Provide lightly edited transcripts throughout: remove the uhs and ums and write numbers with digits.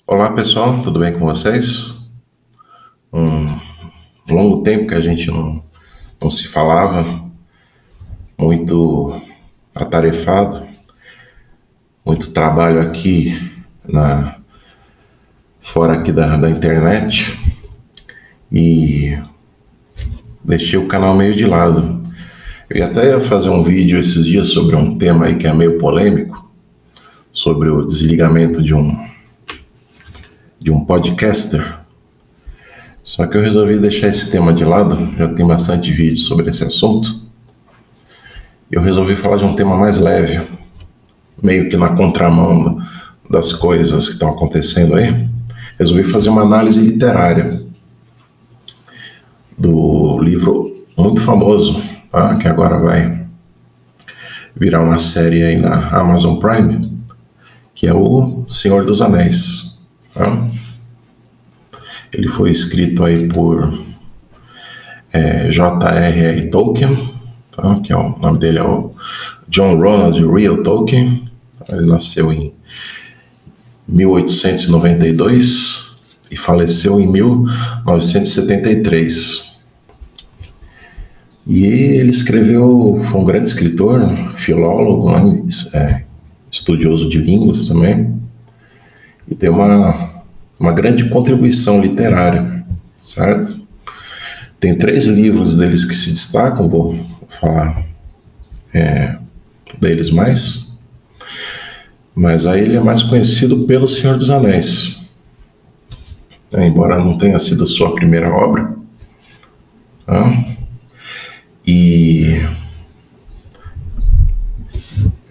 Olá pessoal, tudo bem com vocês? Um longo tempo que a gente não se falava, muito atarefado, muito trabalho aqui fora aqui da internet e deixei o canal meio de lado. Eu ia até fazer um vídeo esses dias sobre um tema aí que é meio polêmico, sobre o desligamento de um podcaster. Só que eu resolvi deixar esse tema de lado, já tem bastante vídeo sobre esse assunto. Eu resolvi falar de um tema mais leve, meio que na contramão das coisas que estão acontecendo aí. Resolvi fazer uma análise literária do livro muito famoso, tá? Que agora vai virar uma série aí na Amazon Prime, que é o Senhor dos Anéis, tá? Ele foi escrito aí por J.R.R. Tolkien, tá? Que o nome dele é o John Ronald Reuel Tolkien. Ele nasceu em 1892 e faleceu em 1973. E ele escreveu, foi um grande escritor, filólogo, estudioso de línguas também, e tem uma grande contribuição literária, certo? Tem 3 livros deles que se destacam, vou falar deles mais, mas aí ele é mais conhecido pelo Senhor dos Anéis, embora não tenha sido a sua primeira obra, tá? E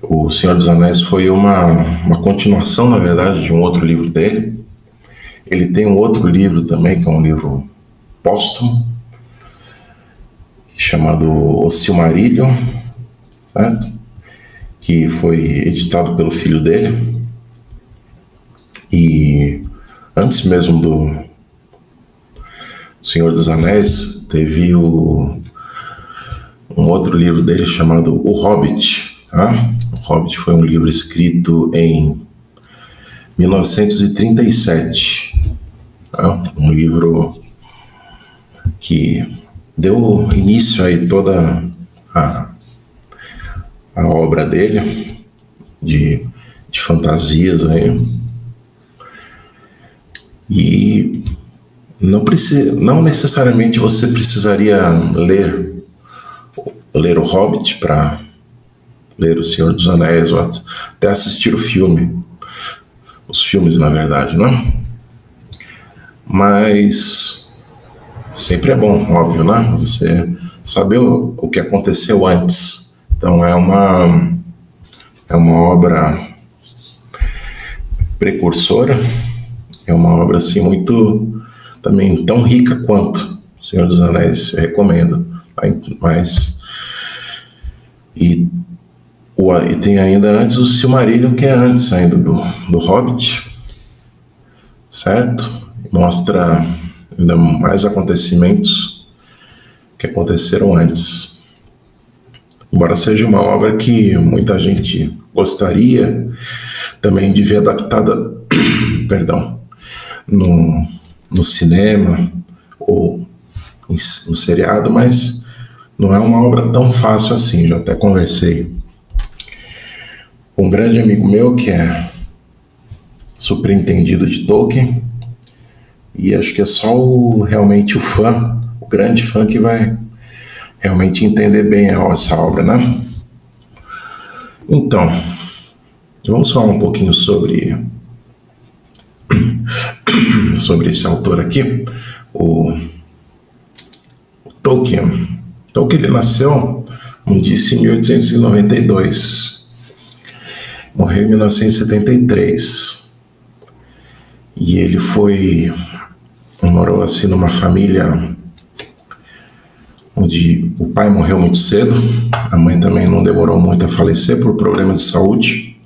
o Senhor dos Anéis foi uma continuação, na verdade, de um outro livro dele. Ele tem um outro livro também, que é um livro póstumo, chamado O Silmarillion, certo? Que foi editado pelo filho dele. E antes mesmo do Senhor dos Anéis, teve um outro livro dele chamado O Hobbit, tá? O Hobbit foi um livro escrito em 1937, tá? Um livro que deu início aí toda a obra dele de fantasias aí. E não necessariamente você precisaria ler o Hobbit para ler o Senhor dos Anéis, ou até assistir os filmes, na verdade, né? Mas sempre é bom, óbvio, né? Você saber o que aconteceu antes. Então é uma obra precursora, é uma obra assim muito, também tão rica quanto o Senhor dos Anéis, eu recomendo. Mas e tem ainda antes o Silmarillion, que é antes ainda do Hobbit, certo? Mostra ainda mais acontecimentos que aconteceram antes. Embora seja uma obra que muita gente gostaria também de ver adaptada perdão, no cinema ou no seriado, mas não é uma obra tão fácil assim. Já até conversei com um grande amigo meu que é superentendido de Tolkien, e acho que é só realmente o grande fã que vai realmente entender bem essa obra, né? Então, vamos falar um pouquinho sobre esse autor aqui, o Tolkien. Tolkien, ele nasceu, como disse, em 1892. Morreu em 1973. E ele morou assim numa família onde o pai morreu muito cedo, a mãe também não demorou muito a falecer por problemas de saúde.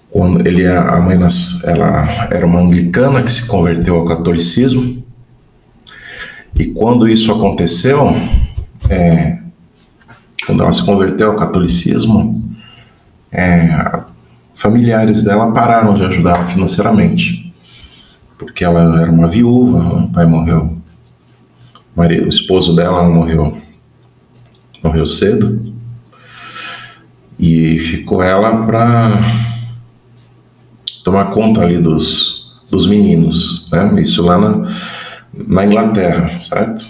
Quando a mãe ela era uma anglicana que se converteu ao catolicismo, e quando isso aconteceu, quando ela se converteu ao catolicismo, familiares dela pararam de ajudar financeiramente, porque ela era uma viúva, o pai morreu, o esposo dela morreu cedo, e ficou ela para tomar conta ali dos meninos, né? Isso lá na Inglaterra, certo?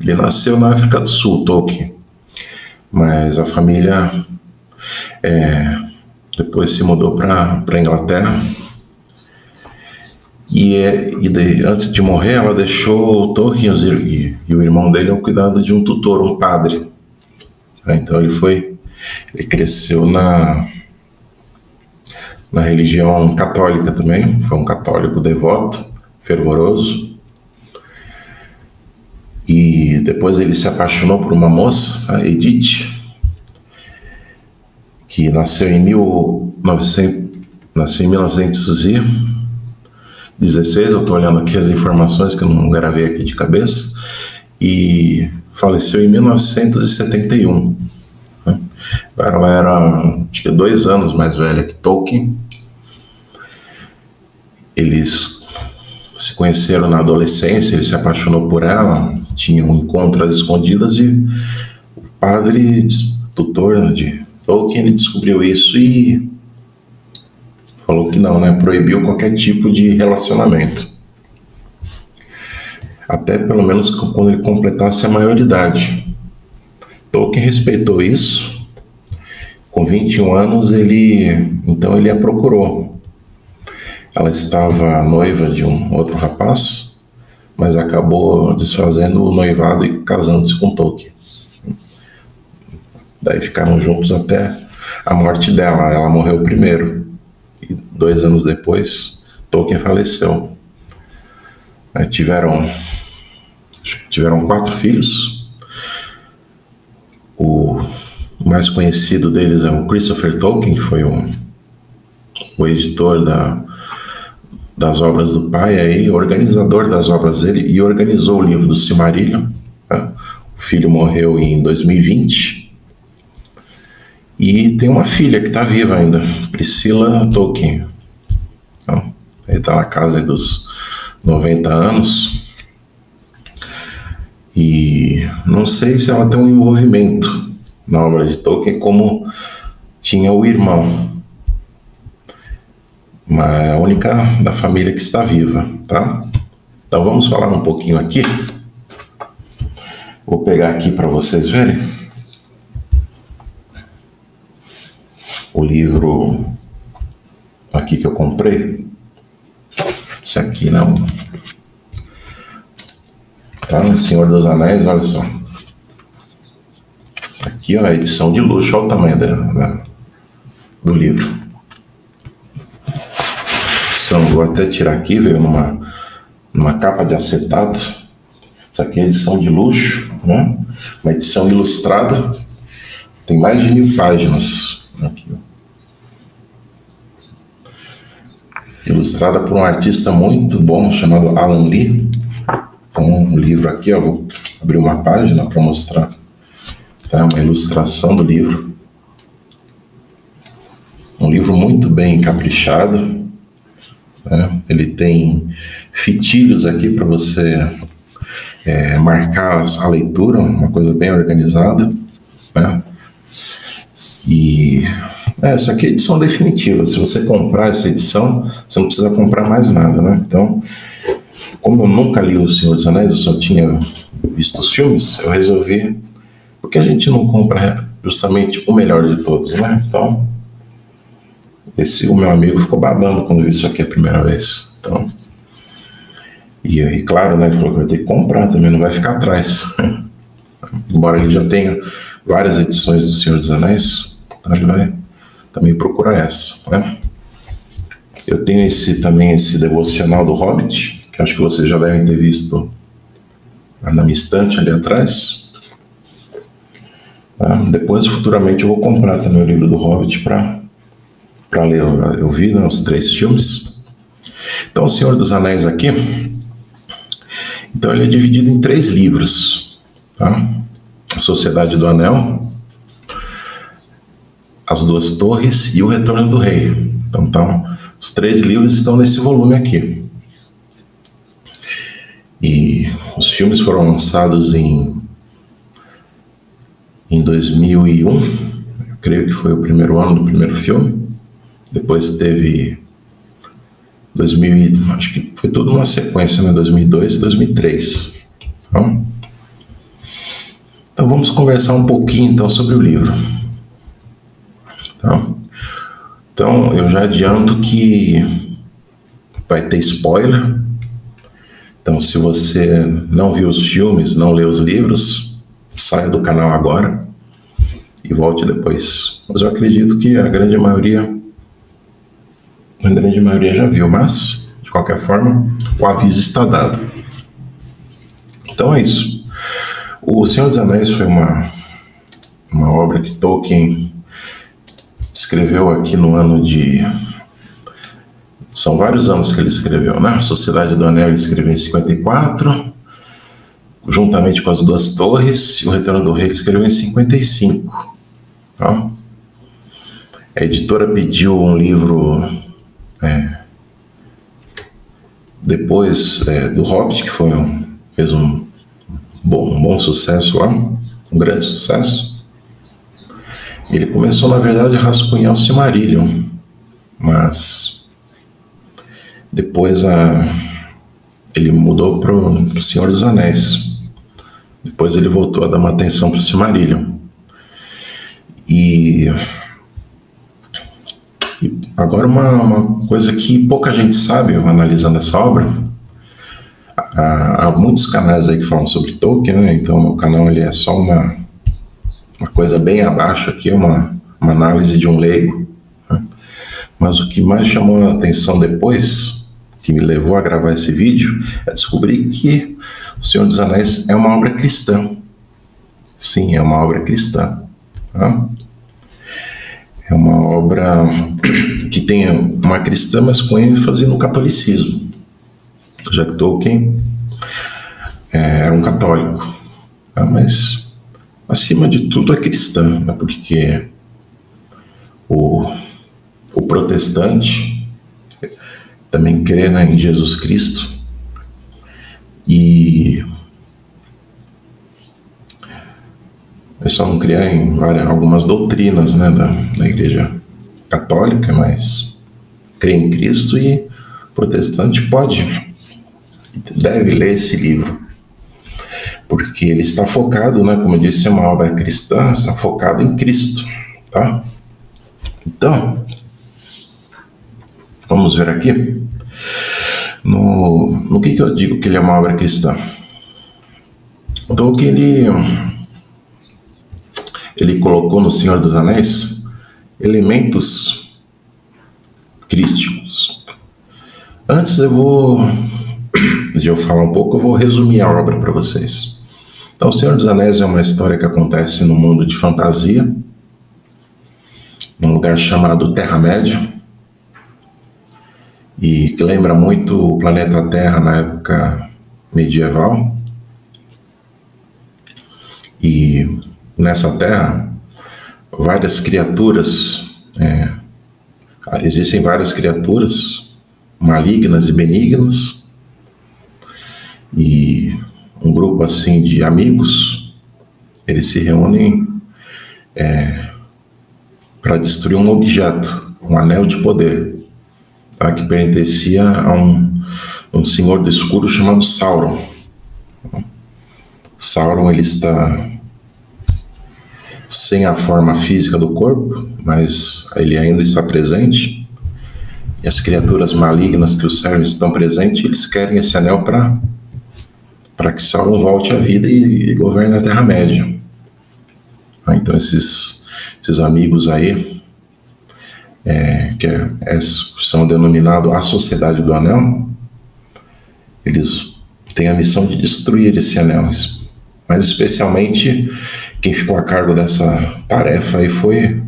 Ele nasceu na África do Sul, Tolkien, mas a família depois se mudou para a Inglaterra, antes de morrer ela deixou o Tolkien e o irmão dele ao cuidado de um tutor, um padre. Então ele cresceu na religião católica também, foi um católico devoto, fervoroso, e depois ele se apaixonou por uma moça, a Edith, que nasceu em 1916, eu estou olhando aqui as informações que eu não gravei aqui de cabeça, e faleceu em 1971. Ela era, acho que 2 anos mais velha que Tolkien. Eles se conheceram na adolescência, ele se apaixonou por ela, tinha um encontro às escondidas, e o padre, tutor de Tolkien, ele descobriu isso e falou que não, né? Proibiu qualquer tipo de relacionamento, até pelo menos quando ele completasse a maioridade. Tolkien respeitou isso. Com 21 anos, ele a procurou. Ela estava noiva de um outro rapaz, mas acabou desfazendo o noivado e casando-se com Tolkien. Daí ficaram juntos até a morte dela. Ela morreu primeiro, e 2 anos depois, Tolkien faleceu. Tiveram 4 filhos. O mais conhecido deles é o Christopher Tolkien, que foi o editor das obras do pai, aí, organizador das obras dele, e organizou o livro do Silmarillion. O filho morreu em 2020, e tem uma filha que está viva ainda, Priscilla Tolkien. Então, ele está na casa dos 90 anos, e não sei se ela tem um envolvimento na obra de Tolkien como tinha o irmão, mas é a única da família que está viva, tá? Então vamos falar um pouquinho aqui. Vou pegar aqui para vocês verem o livro aqui que eu comprei. Esse aqui não, tá? O Senhor dos Anéis, olha só. Esse aqui é a edição de luxo, olha o tamanho do livro. Vou até tirar aqui, veio numa capa de acetato. Isso aqui é edição de luxo, né? Uma edição ilustrada, tem mais de 1000 páginas. Aqui, ó. Ilustrada por um artista muito bom chamado Alan Lee. Então, o livro aqui, ó, vou abrir uma página para mostrar, tá? Uma ilustração do livro. Um livro muito bem caprichado. Ele tem fitilhos aqui para você marcar a leitura, uma coisa bem organizada, né? E essa aqui é a edição definitiva. Se você comprar essa edição, você não precisa comprar mais nada, né? Então, como eu nunca li O Senhor dos Anéis, eu só tinha visto os filmes, eu resolvi, porque a gente não compra justamente o melhor de todos, né? Então, o meu amigo ficou babando quando viu isso aqui a primeira vez. Então, e aí, claro, né, ele falou que vai ter que comprar também, não vai ficar atrás. Embora ele já tenha várias edições do Senhor dos Anéis, ele vai também procurar essa, né? Eu tenho também esse devocional do Hobbit, que acho que vocês já devem ter visto na minha estante ali atrás. Depois, futuramente, eu vou comprar também o livro do Hobbit para ler. Eu vi, né, os 3 filmes. Então, O Senhor dos Anéis aqui, então ele é dividido em 3 livros, tá? A Sociedade do Anel, As Duas Torres e O Retorno do Rei. Então, os 3 livros estão nesse volume aqui. E os filmes foram lançados em 2001. Eu creio que foi o primeiro ano do primeiro filme. Depois teve 2000, acho que foi tudo uma sequência, né? 2002 e 2003. Então vamos conversar um pouquinho então sobre o livro. Então eu já adianto que vai ter spoiler. Então se você não viu os filmes, não leu os livros, saia do canal agora e volte depois. Mas eu acredito que a grande maioria já viu, mas de qualquer forma o aviso está dado. Então é isso. O Senhor dos Anéis foi uma obra que Tolkien escreveu aqui no ano de... São vários anos que ele escreveu, né? A Sociedade do Anel ele escreveu em 54, juntamente com As Duas Torres, e O Retorno do Rei ele escreveu em 55. Tá? A editora pediu um livro depois do Hobbit, que fez um bom sucesso lá, um grande sucesso. Ele começou, na verdade, a rascunhar o Silmarillion, mas depois ele mudou para o Senhor dos Anéis. Depois ele voltou a dar uma atenção para o Silmarillion. E agora uma coisa que pouca gente sabe, analisando essa obra. Há muitos canais aí que falam sobre Tolkien, né? Então o meu canal ele é só uma coisa bem abaixo aqui, uma análise de um leigo, né? Mas o que mais chamou a atenção depois, que me levou a gravar esse vídeo, é descobrir que O Senhor dos Anéis é uma obra cristã. Sim, é uma obra cristã. Tá? É uma obra que tem uma cristã, mas com ênfase no catolicismo, já que Tolkien era um católico, tá? Mas acima de tudo é cristã, né? Porque o protestante também crê, né, em Jesus Cristo, e é só não criar em algumas doutrinas, né, da Igreja Católica, mas crê em Cristo, e o protestante deve ler esse livro, porque ele está focado, né, como eu disse, é uma obra cristã, está focado em Cristo, tá? Então, vamos ver aqui, no que eu digo que ele é uma obra cristã. Então, que ele colocou no Senhor dos Anéis elementos crísticos. Antes de eu falar um pouco, eu vou resumir a obra para vocês. Então, O Senhor dos Anéis é uma história que acontece no mundo de fantasia, num lugar chamado Terra-média, e que lembra muito o planeta Terra na época medieval. E nessa Terra, existem várias criaturas malignas e benignas, e um grupo assim de amigos, eles se reúnem para destruir um objeto, um anel de poder, tá, que pertencia a um senhor do escuro chamado Sauron. Sauron, ele está sem a forma física do corpo, mas ele ainda está presente, e as criaturas malignas que o servem estão presentes, eles querem esse anel para que Sauron volte à vida e governe a Terra-média. Então esses amigos aí, são denominados a Sociedade do Anel, eles têm a missão de destruir esse anel, mas especialmente quem ficou a cargo dessa tarefa aí foi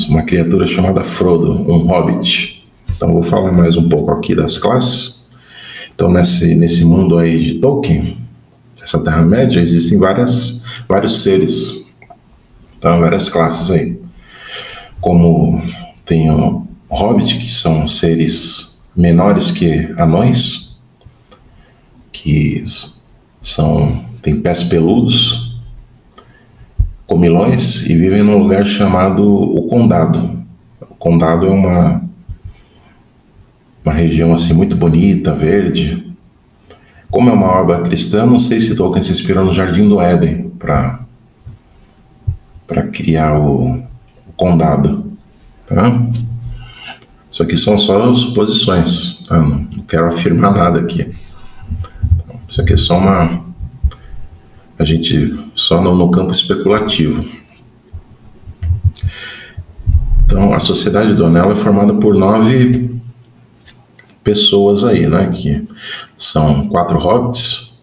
uma criatura chamada Frodo, um hobbit. Então vou falar mais um pouco aqui das classes. Então nesse mundo aí de Tolkien, essa Terra-média, existem vários seres, Então, várias classes aí. Como tem o Hobbit, que são seres menores que anões, que têm pés peludos, comilões, e vivem num lugar chamado o Condado. O Condado é uma região assim muito bonita, verde. Como é uma obra cristã, não sei se Tolkien se inspirou no Jardim do Éden para criar o Condado, tá? Isso aqui são só suposições, tá? Não quero afirmar nada aqui. Isso aqui é só a gente só no campo especulativo. Então, a sociedade do Anel é formada por 9 pessoas aí, né? Que são 4 hobbits,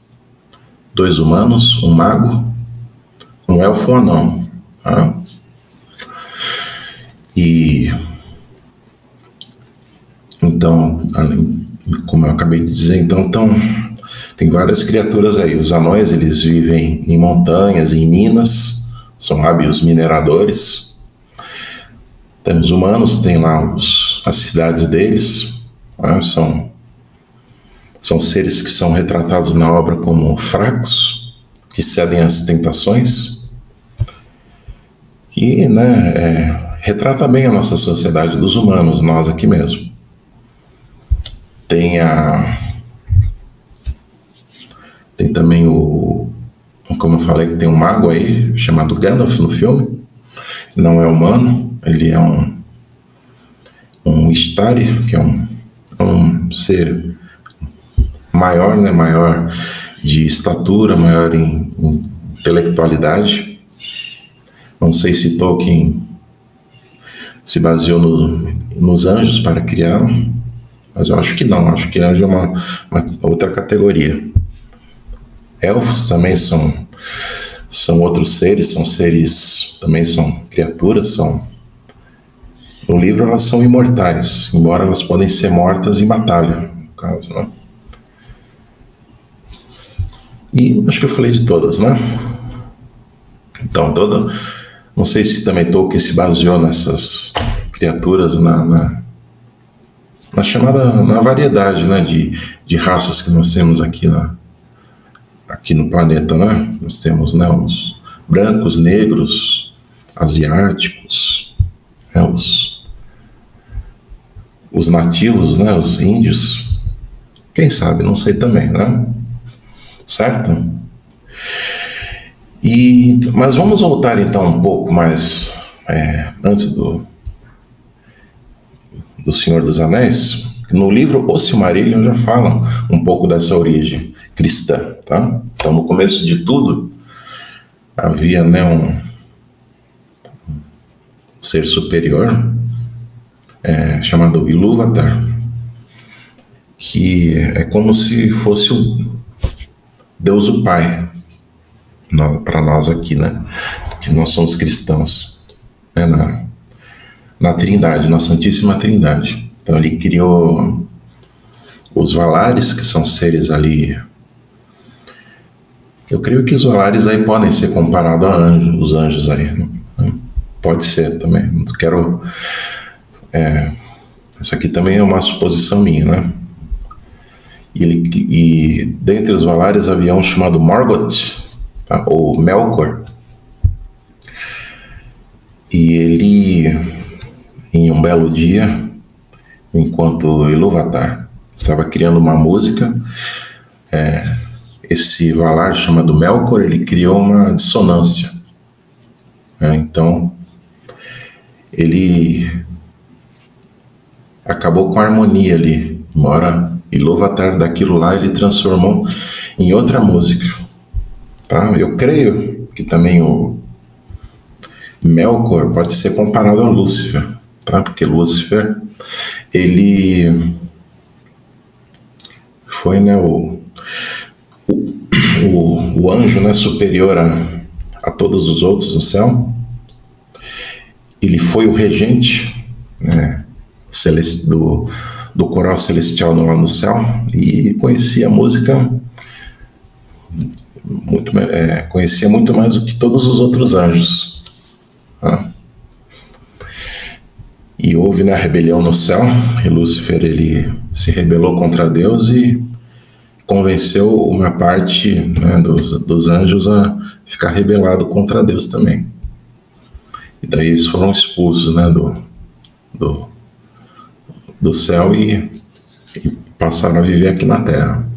2 humanos, um mago, um elfo e um anão, tá? E então, como eu acabei de dizer, então tem várias criaturas aí. Os anões, eles vivem em montanhas, em minas, são hábeis mineradores. Tem os humanos, tem lá as cidades deles, né? São seres que são retratados na obra como fracos, que cedem às tentações. E, né, retrata bem a nossa sociedade dos humanos, nós aqui mesmo. Tem também como eu falei, que tem um mago aí, chamado Gandalf no filme. Não é humano, ele é um Istari, que é um ser maior, né, maior de estatura, maior em intelectualidade. Não sei se Tolkien se baseou nos anjos para criá-lo, mas eu acho que não, acho que anjo é uma outra categoria. Elfos também são outros seres, também são criaturas, no livro elas são imortais, embora elas podem ser mortas em batalha, no caso, né? E acho que eu falei de todas, né? Então, não sei se também Tolkien se baseou nessas criaturas na variedade, né, de raças que nós temos aqui no planeta, né? Nós temos, né, os brancos, negros, asiáticos, né, os nativos, né, os índios. Quem sabe, não sei também, né? Certo? Mas vamos voltar então um pouco mais antes do Senhor dos Anéis. No livro O Silmarillion já fala um pouco dessa origem cristã, tá? Então, no começo de tudo, havia, né, um ser superior chamado Ilúvatar, que é como se fosse o Deus o Pai para nós aqui, né? Que nós somos cristãos, né? Na Trindade, na Santíssima Trindade. Então ele criou os Valares, que são seres ali. Eu creio que os Valares aí podem ser comparados a anjos, os anjos aí, né? Pode ser também. Não quero. Isso aqui também é uma suposição minha, né? E dentre os Valares havia um chamado Morgoth, tá? Ou Melkor. E ele, em um belo dia, enquanto Ilúvatar estava criando uma música, esse Valar chamado Melkor, ele criou uma dissonância. Então, ele acabou com a harmonia ali. Embora Ilúvatar daquilo lá, ele transformou em outra música. Tá? Eu creio que também o Melkor pode ser comparado a Lúcifer, tá? Porque Lúcifer, ele foi, né, o anjo, né, superior a todos os outros no céu. Ele foi o regente, né, do coral celestial lá no céu, e conhecia a música conhecia muito mais do que todos os outros anjos. Né? E houve, né, a rebelião no céu, e Lúcifer ele se rebelou contra Deus e convenceu uma parte, né, dos anjos a ficar rebelado contra Deus também. E daí eles foram expulsos, né, do céu e passaram a viver aqui na Terra.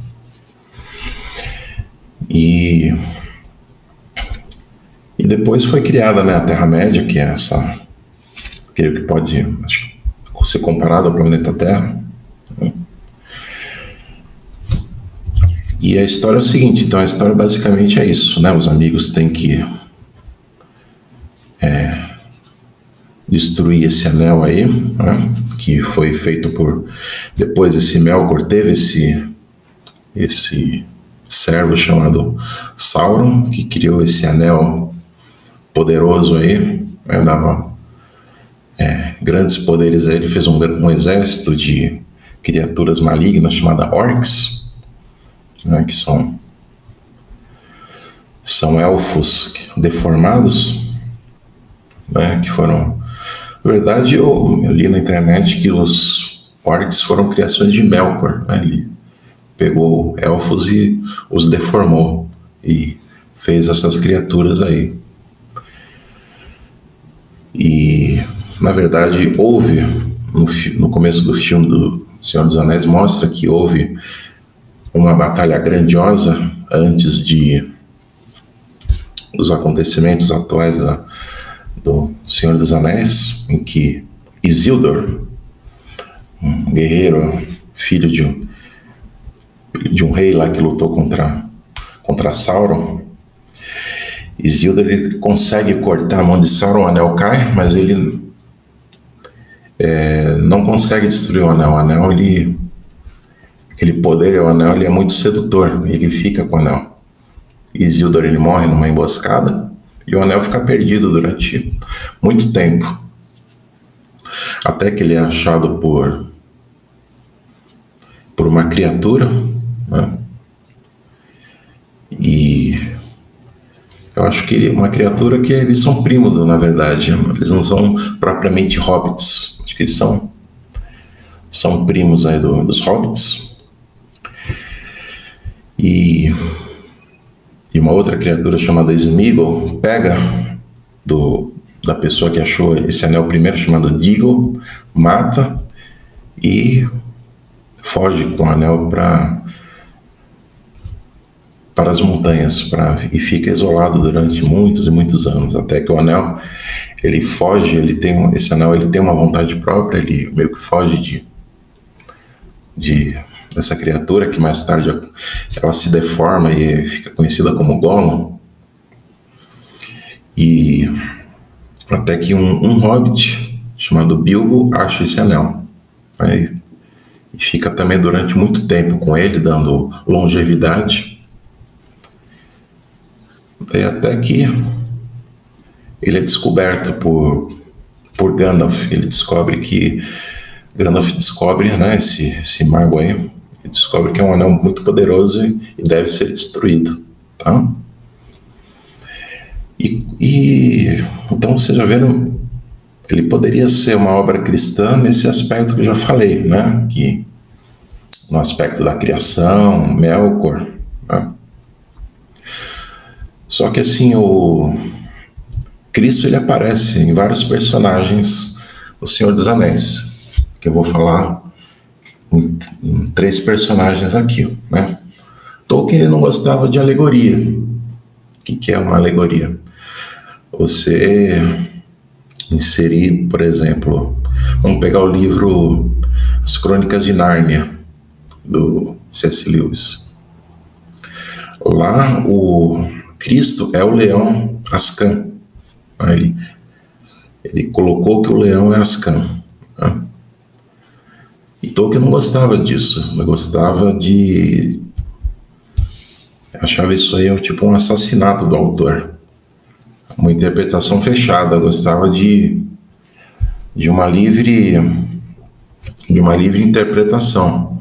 E depois foi criada, né, a Terra-média, que é essa, aquele que pode, acho, ser comparado ao planeta Terra. E a história é o seguinte, então a história basicamente é isso, né? Os amigos têm que destruir esse anel aí, né? Que foi feito por... Depois esse Melkor teve esse servo chamado Sauron, que criou esse anel poderoso aí, né? Dava grandes poderes a ele, fez um exército de criaturas malignas chamadas orcs, né? Que são elfos deformados, né? Que foram... Na verdade, eu li na internet que os orcs foram criações de Melkor, né? Ele pegou elfos e os deformou e fez essas criaturas aí. E, na verdade, houve, no começo do filme do Senhor dos Anéis, mostra que houve uma batalha grandiosa antes dos acontecimentos atuais do Senhor dos Anéis, em que Isildur, um guerreiro, filho de um rei lá que lutou contra Sauron, Isildur ele consegue cortar a mão de Sauron, o anel cai, mas ele não consegue destruir o anel. O anel, aquele poder, o anel, ele é muito sedutor, ele fica com o anel. Isildur ele morre numa emboscada e o anel fica perdido durante muito tempo, até que ele é achado por uma criatura, né? E eu acho que uma criatura que eles são primos, na verdade, eles não são propriamente hobbits, acho que eles são primos aí dos hobbits. E uma outra criatura chamada Sméagol pega da pessoa que achou esse anel primeiro, chamado Déagol, mata e foge com o anel para as montanhas e fica isolado durante muitos e muitos anos, até que o anel ele foge, esse anel ele tem uma vontade própria, ele meio que foge dessa criatura que mais tarde ela se deforma e fica conhecida como Gollum. E até que um hobbit chamado Bilbo acha esse anel, aí, e fica também durante muito tempo com ele, dando longevidade. E até que ele é descoberto por Gandalf. Gandalf descobre, né, esse mago aí, ele descobre que é um anel muito poderoso e deve ser destruído, tá? E então vocês já viram, ele poderia ser uma obra cristã nesse aspecto que eu já falei, né? Que no aspecto da criação, Melkor, né? Só que assim, o Cristo ele aparece em vários personagens do Senhor dos Anéis, que eu vou falar em 3 personagens aqui, né? Tolkien ele não gostava de alegoria. O que é uma alegoria? Você inserir, por exemplo, vamos pegar o livro As Crônicas de Nárnia, do C.S. Lewis. Lá o Cristo é o leão Ascan. Ele colocou que o leão é Ascan, né? E Tolkien não gostava disso, não gostava achava isso aí tipo um assassinato do autor, uma interpretação fechada. Gostava de uma livre interpretação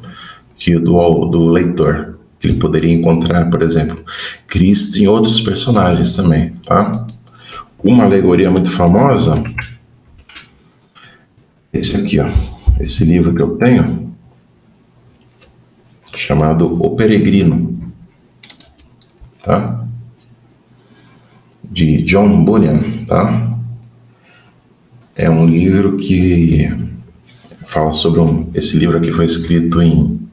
do leitor, que ele poderia encontrar, por exemplo, Cristo em outros personagens também, tá? Uma alegoria muito famosa, esse aqui, ó, esse livro que eu tenho, chamado O Peregrino, tá? De John Bunyan, tá? É um livro que fala sobre esse livro aqui foi escrito em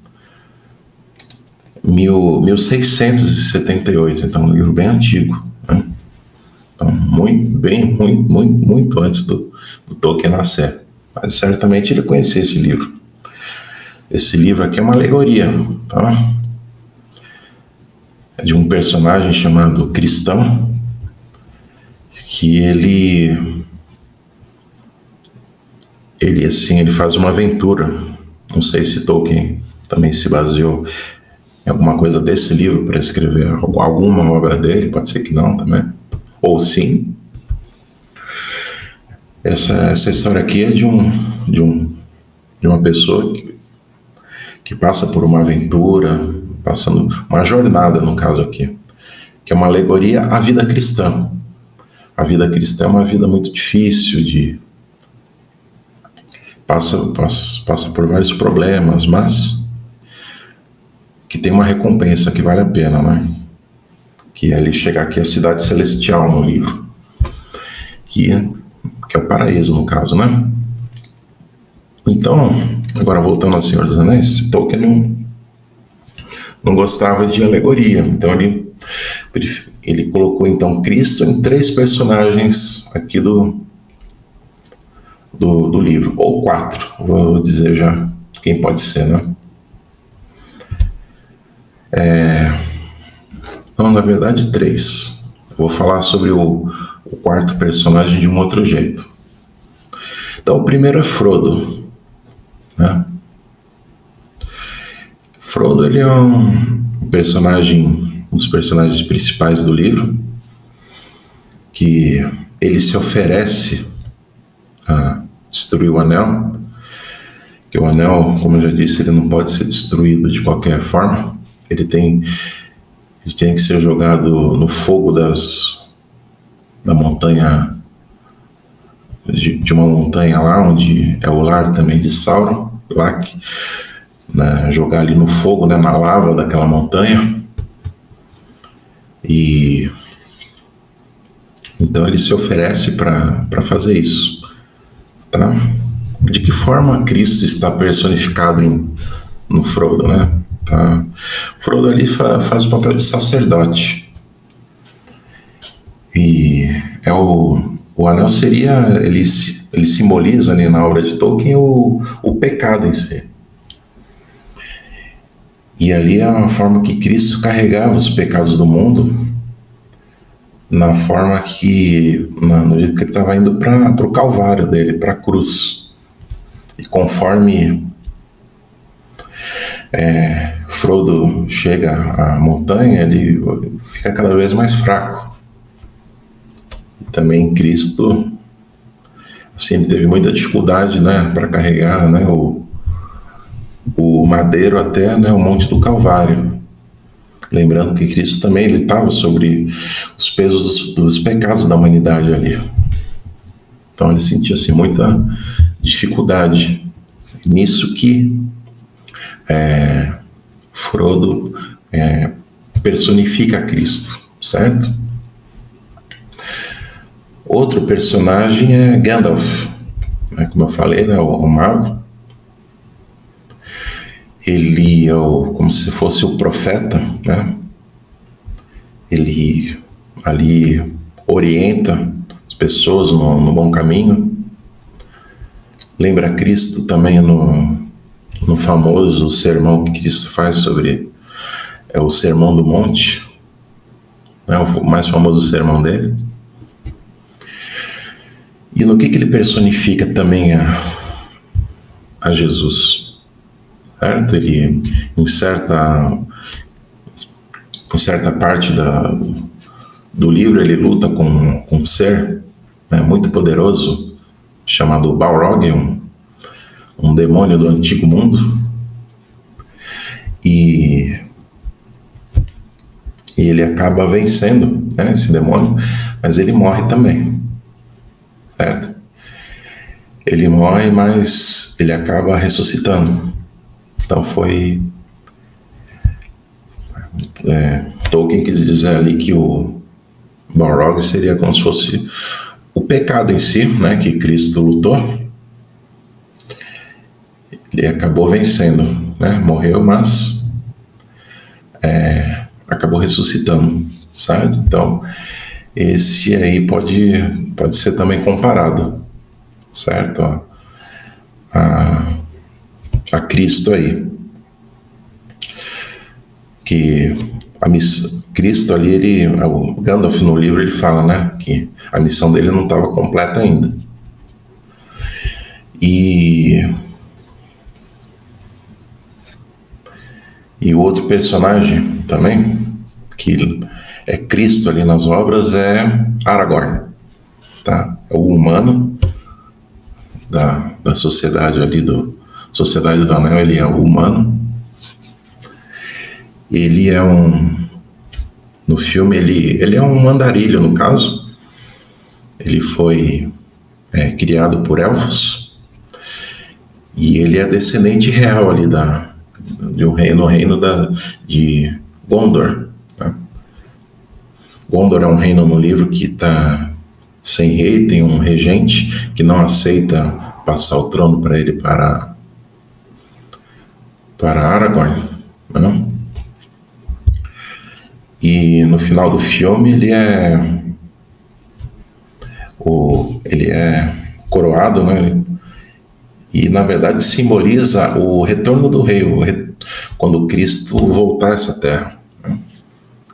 1678, então é um livro bem antigo, né? Então, muito antes do Tolkien nascer. Mas certamente ele conhecia esse livro. Esse livro aqui é uma alegoria, tá? É de um personagem chamado Cristão, que ele faz uma aventura. Não sei se Tolkien também se baseou em alguma coisa desse livro para escrever alguma obra dele, pode ser que não também, ou sim. Essa história aqui é de uma pessoa que passa por uma aventura, passando uma jornada, no caso aqui, que é uma alegoria à vida cristã. A vida cristã é uma vida muito difícil, passa por vários problemas, mas que tem uma recompensa que vale a pena, né? Que é ele chegar aqui à cidade celestial no livro, que é o paraíso, no caso, né? Então, agora voltando ao Senhor dos Anéis, Tolkien não gostava de alegoria, então ele colocou então Cristo em 3 personagens aqui do livro, ou 4, vou dizer já quem pode ser, né? Não, na verdade 3. Vou falar sobre o 4º personagem de um outro jeito. Então o primeiro é Frodo, né? Frodo, ele é um dos personagens principais do livro, que ele se oferece a destruir o anel, que o anel, como eu já disse, ele não pode ser destruído de qualquer forma, ele tem que ser jogado no fogo da montanha, de uma montanha lá, onde é o lar também de Sauron, lá que, né, jogar ali no fogo, né, na lava daquela montanha. E então ele se oferece para fazer isso, tá? De que forma Cristo está personificado no Frodo, né? Tá? Frodo ali faz o papel de sacerdote, e o anel seria, ele simboliza ali na obra de Tolkien o pecado em si. E ali é uma forma que Cristo carregava os pecados do mundo, na forma que, no jeito que ele estava indo para o Calvário dele, para a cruz. E conforme Frodo chega à montanha, ele fica cada vez mais fraco. E também Cristo, assim, ele teve muita dificuldade, né, para carregar, né, o madeiro até, né, o Monte do Calvário. Lembrando que Cristo também estava sobre os pesos dos pecados da humanidade ali. Então ele sentia assim, muita dificuldade. Nisso que Frodo personifica Cristo, certo? Outro personagem é Gandalf, né, como eu falei, né, o mago. Ele é como se fosse o profeta, né? Ele ali orienta as pessoas no bom caminho. Lembra Cristo também no famoso sermão que Cristo faz sobre o Sermão do Monte, né? O mais famoso sermão dele. E no que ele personifica também a Jesus, certo? Ele, em certa parte do livro, ele luta com um ser, né, muito poderoso, chamado Balrog, um demônio do antigo mundo, e ele acaba vencendo, né, esse demônio, mas ele morre também. certo? Ele morre, mas ele acaba ressuscitando. Então Tolkien quis dizer ali que o Balrog seria como se fosse o pecado em si, né, que Cristo lutou. Ele acabou vencendo, né, morreu, mas acabou ressuscitando, certo? Então, esse aí pode ser também comparado, certo? A Cristo aí. Que Cristo ali, o Gandalf no livro, ele fala, né, que a missão dele não estava completa ainda. E o outro personagem também, que é Cristo ali nas obras, é Aragorn, tá? É o humano da sociedade ali, Sociedade do Anel, ele é o humano. Ele é no filme, ele é um andarilho, no caso. Ele foi criado por elfos, e ele é descendente real ali de um reino de Gondor, tá? Gondor é um reino no livro que está sem rei, tem um regente que não aceita passar o trono para ele, para Aragorn, não? E no final do filme ele é coroado, né? E na verdade simboliza o retorno do rei, quando Cristo voltar a essa terra, né?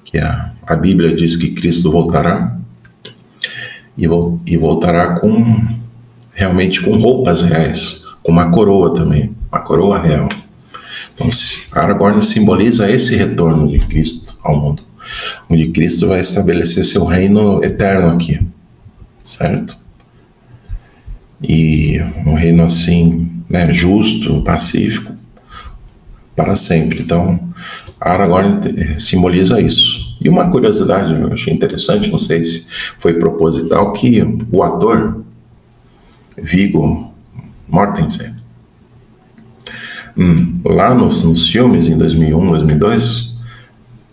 Que a Bíblia diz que Cristo voltará e voltará realmente com roupas reais, com uma coroa também, uma coroa real. Então, Aragorn simboliza esse retorno de Cristo ao mundo, onde Cristo vai estabelecer seu reino eterno aqui, certo? E um reino assim, né, justo, pacífico, para sempre. Então, Aragorn simboliza isso. E uma curiosidade, eu achei interessante, não sei se foi proposital, que o ator Viggo Mortensen, lá nos filmes, em 2001, 2002,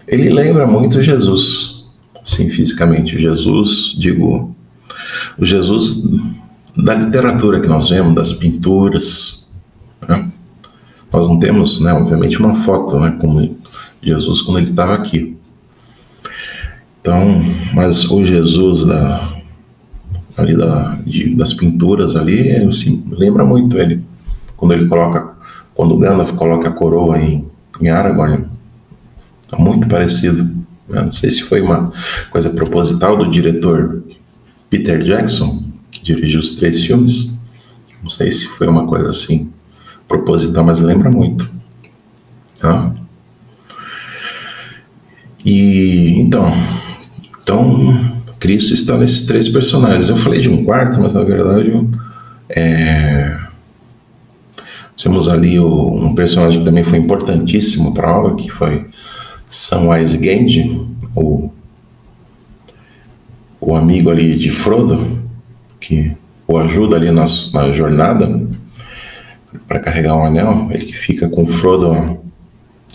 ele lembra muito Jesus, sim, fisicamente. O Jesus da literatura que nós vemos, das pinturas, né? Nós não temos, né, obviamente, uma foto, né, como Jesus quando ele estava aqui. Então, mas o Jesus das pinturas ali, assim, lembra muito ele. Quando o Gandalf coloca a coroa em Aragorn, é muito parecido. Eu não sei se foi uma coisa proposital do diretor Peter Jackson, que dirigiu os 3 filmes. Não sei se foi uma coisa assim proposital, mas lembra muito, tá? E então Cristo está nesses 3 personagens. Eu falei de um quarto, mas na verdade temos ali um personagem que também foi importantíssimo para a obra, que foi Samwise Gamgee, o amigo ali de Frodo, que o ajuda ali na jornada para carregar um anel. Ele que fica com Frodo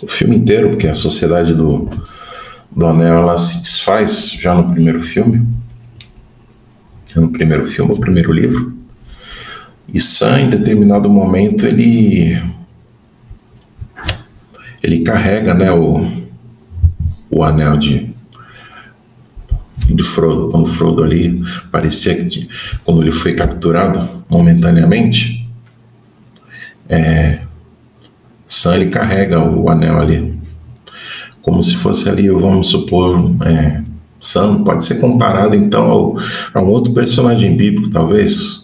o filme inteiro, porque a sociedade do anel, ela se desfaz já no primeiro filme. O primeiro livro. E Sam, em determinado momento, ele carrega, né, o anel de Frodo. Quando Frodo ali, parecia que quando ele foi capturado momentaneamente, Sam, ele carrega o anel ali, como se fosse ali, vamos supor, Sam pode ser comparado então a um outro personagem bíblico, talvez.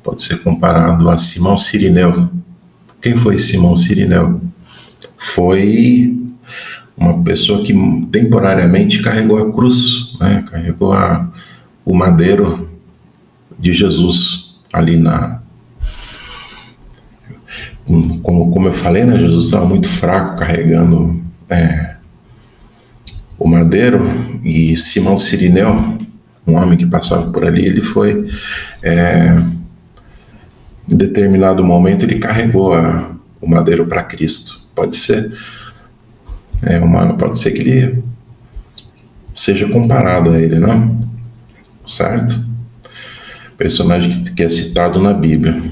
Pode ser comparado a Simão Cirineu. Quem foi Simão Cirineu? Foi uma pessoa que temporariamente carregou a cruz, né? Carregou o madeiro de Jesus ali como eu falei, né? Jesus estava muito fraco carregando o madeiro, e Simão Cirineu um homem que passava por ali, ele foi, em determinado momento, ele carregou o madeiro para Cristo. Pode ser, pode ser que ele seja comparado a ele, não? Certo? Personagem que é citado na Bíblia.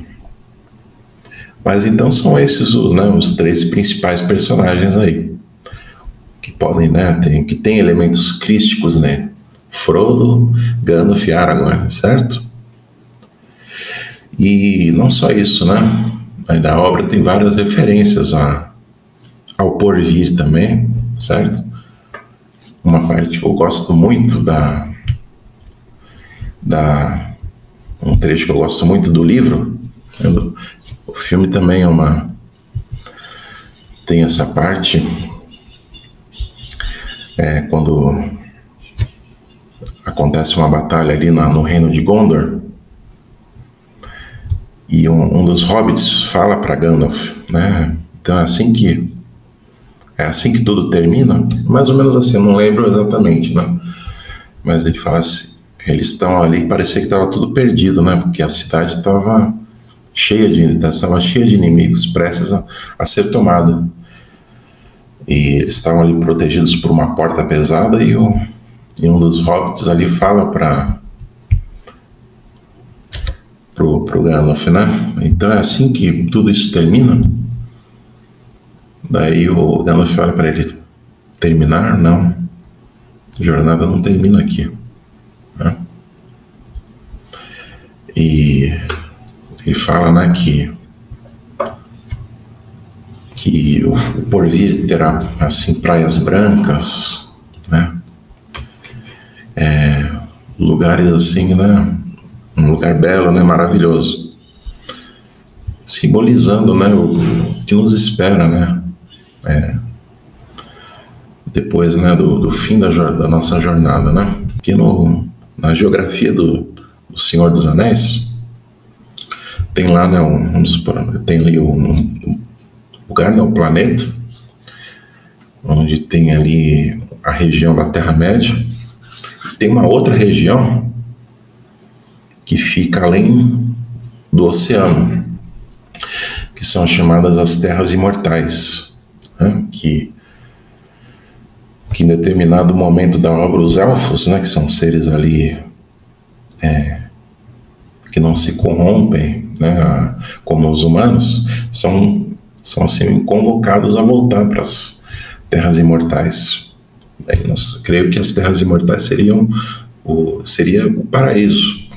Mas então são esses os 3 principais personagens aí, que podem, que tem elementos crísticos, Frodo, Gandalf e Aragorn, certo? E não só isso, Aí na obra tem várias referências ao porvir também, certo? Uma parte que eu gosto muito um trecho que eu gosto muito do livro, o filme também tem essa parte, quando acontece uma batalha ali no reino de Gondor, e um dos hobbits fala para Gandalf, então é assim que tudo termina, mais ou menos assim, eu não lembro exatamente, mas ele fala assim, eles estão ali, parecia que estava tudo perdido, porque a cidade estava cheia de inimigos, prestes a ser tomada. E eles estavam ali protegidos por uma porta pesada, e um dos hobbits ali fala pro Gandalf, Então é assim que tudo isso termina. Daí o Gandalf olha para ele: terminar? Não. A jornada não termina aqui. E ele fala, que o porvir terá, assim, praias brancas, lugares assim, um lugar belo, maravilhoso, simbolizando, o que nos espera, depois, do fim da nossa jornada, Porque na geografia do Senhor dos Anéis tem lá, tem ali um lugar, o planeta, onde tem ali a região da Terra-média. Tem uma outra região que fica além do oceano, que são chamadas as Terras Imortais, que em determinado momento da obra, os elfos, que são seres ali que não se corrompem, como os humanos, são assim convocados a voltar para as Terras Imortais. Daí creio que as Terras Imortais seria o paraíso,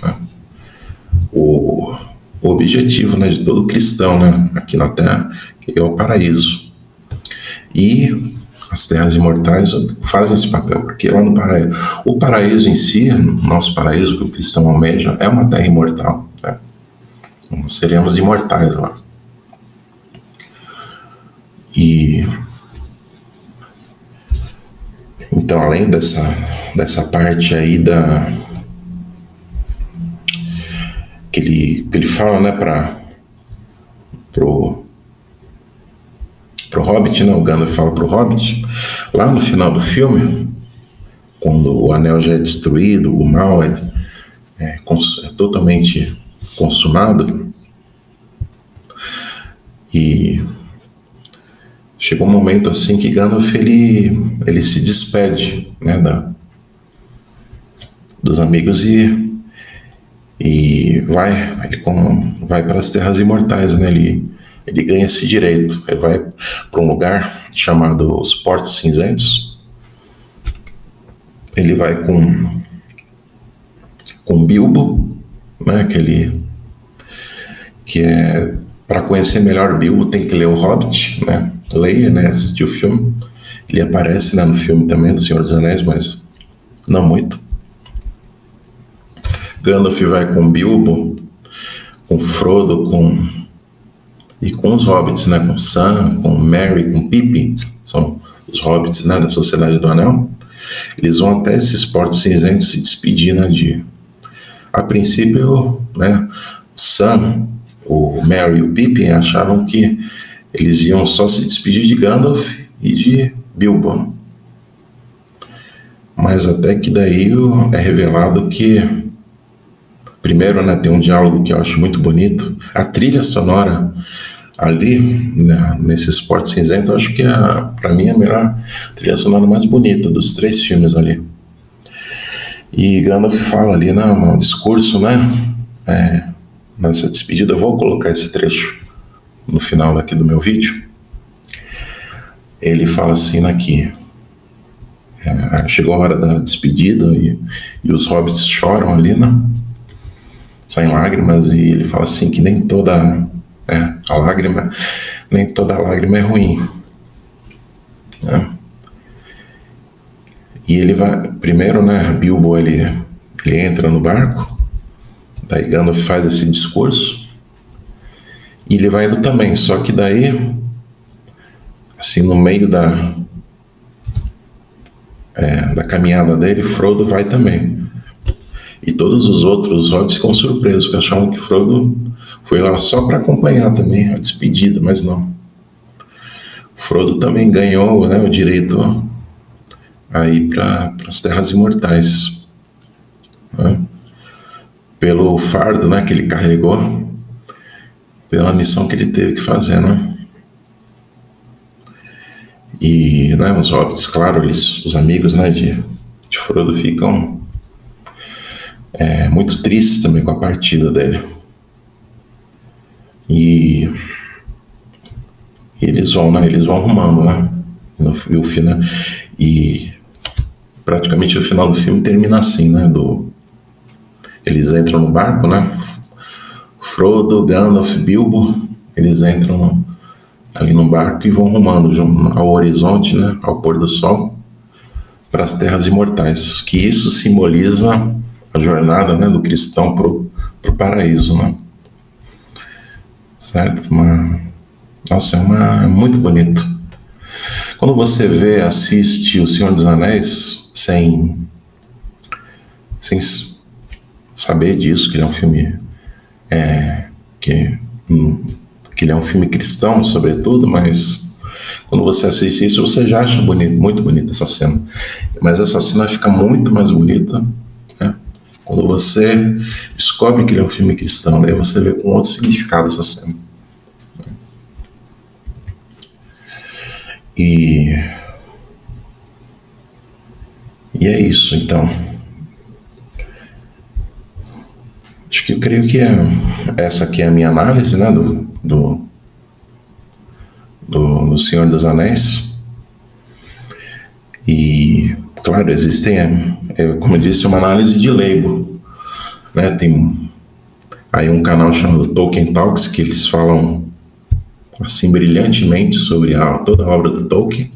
o objetivo, de todo cristão, aqui na Terra, que é o paraíso. E as Terras Imortais fazem esse papel, porque lá no paraíso, o paraíso em si, nosso paraíso que o cristão almeja, é uma terra imortal, Nós seremos imortais lá. E então, além dessa parte aí que ele fala, pro Hobbit, o Gandalf fala pro Hobbit, lá no final do filme, quando o anel já é destruído, o mal é totalmente consumado, e chegou um momento assim que Gandalf ele se despede, dos amigos e vai para as Terras Imortais, ele ganha esse direito. Ele vai para um lugar chamado os Portos Cinzentos. Ele vai com Bilbo, que é para conhecer melhor Bilbo tem que ler o Hobbit, leia, assistir o filme. Ele aparece, no filme também do Senhor dos Anéis, mas não muito. Gandalf vai com Bilbo, com Frodo, e com os hobbits, com Sam, com Merry, com Pippin, são os hobbits, da Sociedade do Anel. Eles vão até esses Portos Cinzentos se despedir, A princípio, Sam, o Merry e o Pippin achavam que eles iam só se despedir de Gandalf e de Bilbo. Mas até que daí é revelado que, primeiro, né, tem um diálogo que eu acho muito bonito. A trilha sonora ali, né, nesse Esporte Cinzento, eu acho que para mim é a melhor trilha sonora mais bonita dos 3 filmes ali. E Gandalf fala ali, né, um discurso, né, nessa despedida. Eu vou colocar esse trecho no final aqui do meu vídeo. Ele fala assim aqui, chegou a hora da despedida e os hobbits choram ali, né, saem lágrimas, e ele fala assim que nem toda lágrima é ruim, né? E ele vai, primeiro, né, Bilbo, ele entra no barco, daí Gandalf faz esse discurso, e ele vai indo também, só que daí, assim, no meio da caminhada dele, Frodo vai também. E todos os outros hobbits ficam surpresos, porque achavam que Frodo foi lá só para acompanhar também a despedida, mas não. Frodo também ganhou, né, o direito a ir para as Terras Imortais, né, pelo fardo, né, que ele carregou, pela missão que ele teve que fazer, né. E, né, os hobbits, claro, os amigos, né, de Frodo ficam muito tristes também com a partida dele. E eles vão arrumando, né, e praticamente o final do filme termina assim, né, eles entram no barco, né, Frodo, Gandalf, Bilbo, eles entram ali no barco e vão rumando ao horizonte, né, ao pôr do sol, para as Terras Imortais, que isso simboliza a jornada, né, do cristão pro paraíso, né, certo? Nossa, é muito bonito. Quando você assiste O Senhor dos Anéis sem saber disso, que ele é um filme que ele é um filme cristão, sobretudo, mas quando você assiste isso, você já acha bonito, muito bonita essa cena. Mas essa cena fica muito mais bonita, né, quando você descobre que ele é um filme cristão, daí você vê com outro significado essa cena. E é isso, então. Acho que eu creio que essa aqui é a minha análise, né, do Senhor dos Anéis. E, claro, existem, como eu disse, uma análise de leigo, né? Tem aí um canal chamado Tolkien Talks, que eles falam assim brilhantemente sobre toda a obra do Tolkien.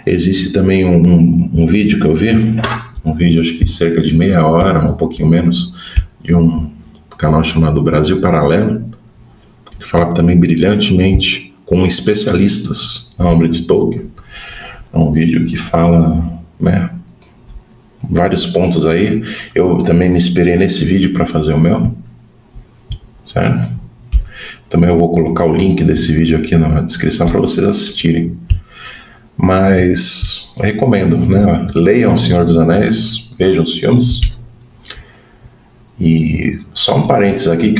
Existe também um vídeo que eu vi, acho que cerca de meia hora, um pouquinho menos, de um canal chamado Brasil Paralelo, que fala também brilhantemente com especialistas na obra de Tolkien. É um vídeo que fala, né, vários pontos aí. Eu também me inspirei nesse vídeo para fazer o meu, certo? Também eu vou colocar o link desse vídeo aqui na descrição para vocês assistirem. Mas eu recomendo, né? Leiam O Senhor dos Anéis, vejam os filmes. E só um parênteses aqui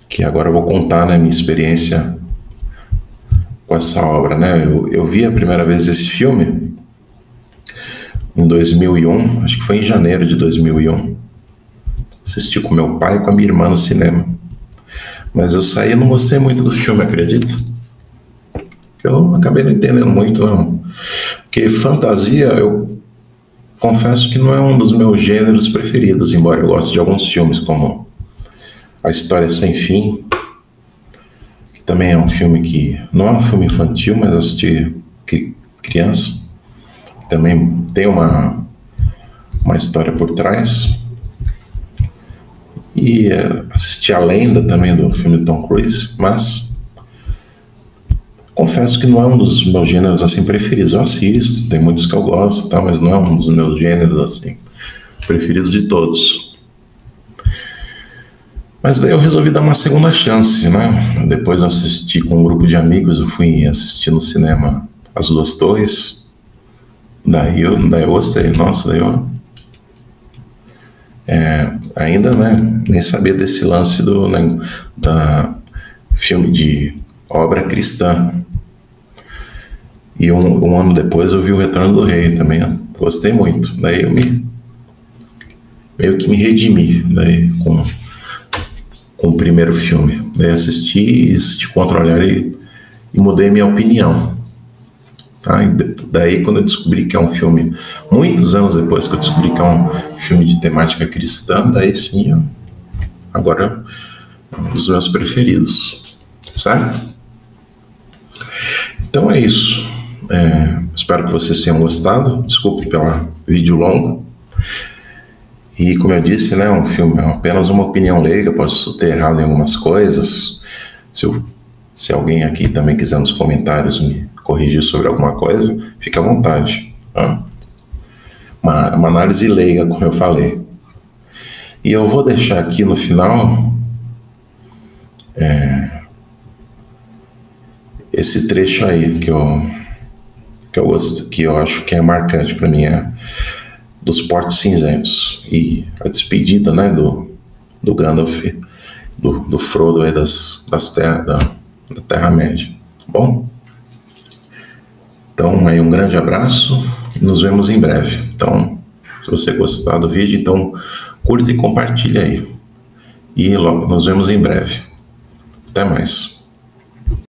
que agora eu vou contar, né, minha experiência com essa obra, né? Eu vi a primeira vez esse filme em 2001, acho que foi em janeiro de 2001. Assisti com meu pai e com a minha irmã no cinema. Mas eu saí e não gostei muito do filme, acredito. Eu acabei não entendendo muito, não. Porque fantasia, eu confesso que não é um dos meus gêneros preferidos, embora eu goste de alguns filmes, como A História Sem Fim, que também é um filme que não é um filme infantil, mas eu assisti criança. Também tem uma história por trás. E assisti A Lenda também, do filme de Tom Cruise, mas confesso que não é um dos meus gêneros assim preferidos. Eu assisto, tem muitos que eu gosto, tá, mas não é um dos meus gêneros assim preferidos de todos. Mas daí eu resolvi dar uma segunda chance, né? Depois eu assisti com um grupo de amigos, eu fui assistir no cinema As Duas Torres, Daí eu gostei. Nossa, ainda, né, nem sabia desse lance da filme de obra cristã. E um ano depois eu vi o Retorno do Rei também, ó. Gostei muito. Daí eu meio que me redimi daí com o primeiro filme. Daí assisti Contra o Olhar e mudei minha opinião. Tá? Daí quando eu descobri que é um filme, muitos anos depois que eu descobri que é um filme de temática cristã, daí sim, agora é um dos meus preferidos, certo? Então é isso. Espero que vocês tenham gostado. Desculpe pelo vídeo longo. E como eu disse, né, um filme é apenas uma opinião leiga, posso ter errado em algumas coisas. Se alguém aqui também quiser nos comentários me corrigir sobre alguma coisa, fique à vontade. Tá? Uma análise leiga, como eu falei. E eu vou deixar aqui no final esse trecho aí que eu acho que é marcante para mim, dos Portos Cinzentos e a despedida, né, do Gandalf, do Frodo aí da Terra-média. Bom, então aí um grande abraço e nos vemos em breve. Então, se você gostar do vídeo, então curta e compartilha aí. E logo nos vemos em breve. Até mais.